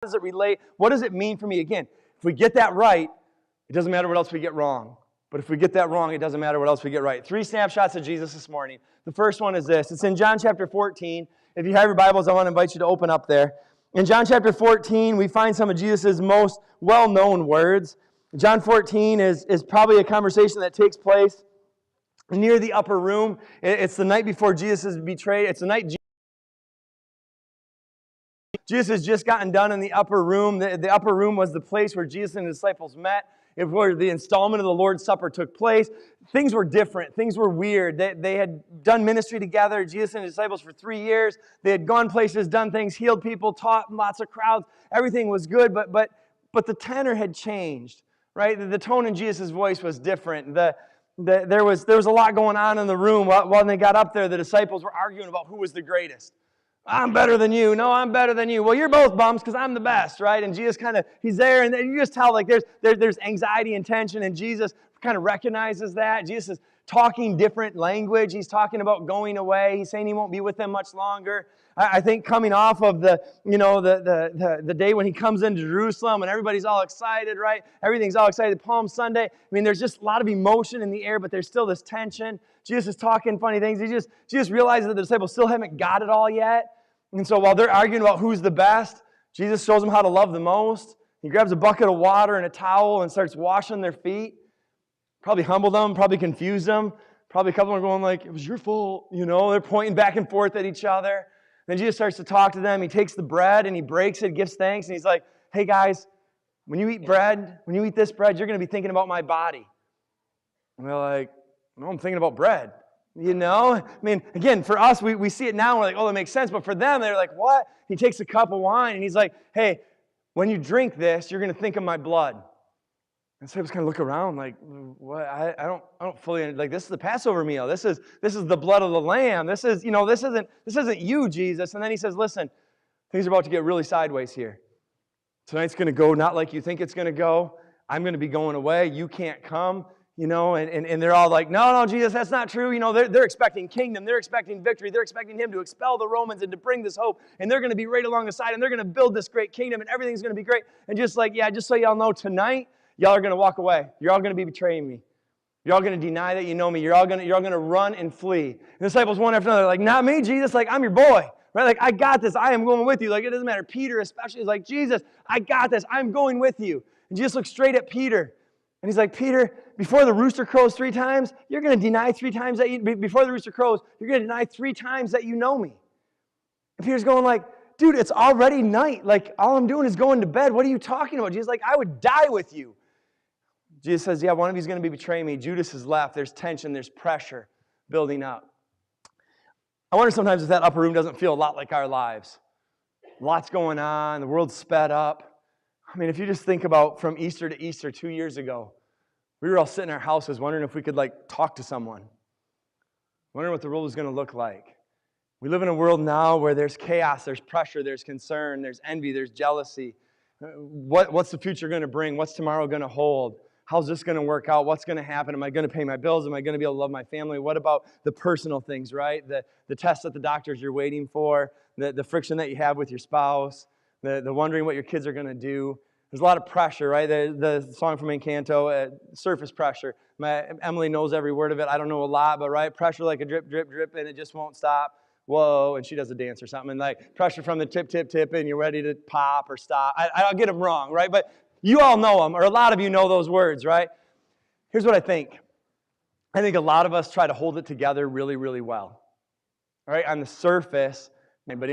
does it relate? What does it mean for me? Again, if we get that right, it doesn't matter what else we get wrong. But if we get that wrong, it doesn't matter what else we get right. 3 snapshots of Jesus this morning. The first one is this. It's in John chapter 14. If you have your Bibles, I want to invite you to open up there. In John chapter 14, we find some of Jesus' most well-known words. John 14 is probably a conversation that takes place near the upper room. It's the night before Jesus is betrayed. It's the night Jesus has just gotten done in the upper room. The upper room was the place where Jesus and his disciples met, where the installment of the Lord's Supper took place. Things were different. Things were weird. They had done ministry together, Jesus and his disciples, for 3 years. They had gone places, done things, healed people, taught lots of crowds. Everything was good, but the tenor had changed, right? The tone in Jesus' voice was different. There was a lot going on in the room. When they got up there, the disciples were arguing about who was the greatest. I'm better than you. No, I'm better than you. Well, you're both bums because I'm the best, right? And Jesus he's there, and you just tell there's anxiety and tension, and Jesus kind of recognizes that. Jesus is talking different language. He's talking about going away. He's saying he won't be with them much longer. I think coming off of the day when he comes into Jerusalem and everybody's all excited, right? Everything's all excited. Palm Sunday. I mean, there's just a lot of emotion in the air, but there's still this tension. Jesus is talking funny things. Jesus realizes that the disciples still haven't got it all yet. And so while they're arguing about who's the best, Jesus shows them how to love the most. He grabs a bucket of water and a towel and starts washing their feet. Probably humbled them, probably confused them. Probably a couple are going like, it was your fault. They're pointing back and forth at each other. Then Jesus starts to talk to them. He takes the bread and he breaks it, gives thanks, and he's like, hey guys, when you eat this bread, you're going to be thinking about my body. And they're like, no, I'm thinking about bread. I mean, again, for us, we see it now and we're like, oh, that makes sense. But for them, they're like, what? He takes a cup of wine and he's like, hey, when you drink this, you're going to think of my blood. And so I was kind of look around like, what? I don't fully, like, this is the Passover meal. This is the blood of the Lamb. This isn't you, Jesus. And then he says, listen, things are about to get really sideways here. Tonight's going to go not like you think it's going to go. I'm going to be going away. You can't come. And they're all like, no, Jesus, that's not true. They're expecting kingdom. They're expecting victory. They're expecting him to expel the Romans and to bring this hope. And they're going to be right along the side. And they're going to build this great kingdom. And everything's going to be great. And just so y'all know, tonight, y'all are going to walk away. You're all going to be betraying me. You're all going to deny that you know me. You're all going to run and flee. And the disciples, one after another, like, not me, Jesus. Like, I'm your boy. Right? Like, I got this. I am going with you. Like, it doesn't matter. Peter especially is like, Jesus, I got this. I'm going with you. And Jesus looks straight at Peter. And he's like, Peter, before the rooster crows 3 times, you're going to deny 3 times that before the rooster crows, you're going to deny 3 times that you know me. And Peter's going like, dude, it's already night. Like, all I'm doing is going to bed. What are you talking about? Jesus like, I would die with you. Jesus says, yeah, one of you is going to be betraying me. Judas has left. There's tension. There's pressure building up. I wonder sometimes if that upper room doesn't feel a lot like our lives. Lots going on. The world's sped up. I mean, if you just think about from Easter to Easter 2 years ago, we were all sitting in our houses wondering if we could talk to someone. Wondering what the world was going to look like. We live in a world now where there's chaos, there's pressure, there's concern, there's envy, there's jealousy. What's the future going to bring? What's tomorrow going to hold? How's this going to work out? What's going to happen? Am I going to pay my bills? Am I going to be able to love my family? What about the personal things, right? The tests at the doctors you're waiting for, the friction that you have with your spouse, the wondering what your kids are going to do. There's a lot of pressure, right? The song from Encanto, surface pressure. Emily knows every word of it. I don't know a lot, but right? Pressure like a drip, drip, drip, and it just won't stop. Whoa, and she does a dance or something. And pressure from the tip, tip, tip, and you're ready to pop or stop. I'll get them wrong, right? But you all know them, or a lot of you know those words, right? Here's what I think. I think a lot of us try to hold it together really, really well. All right, on the surface, but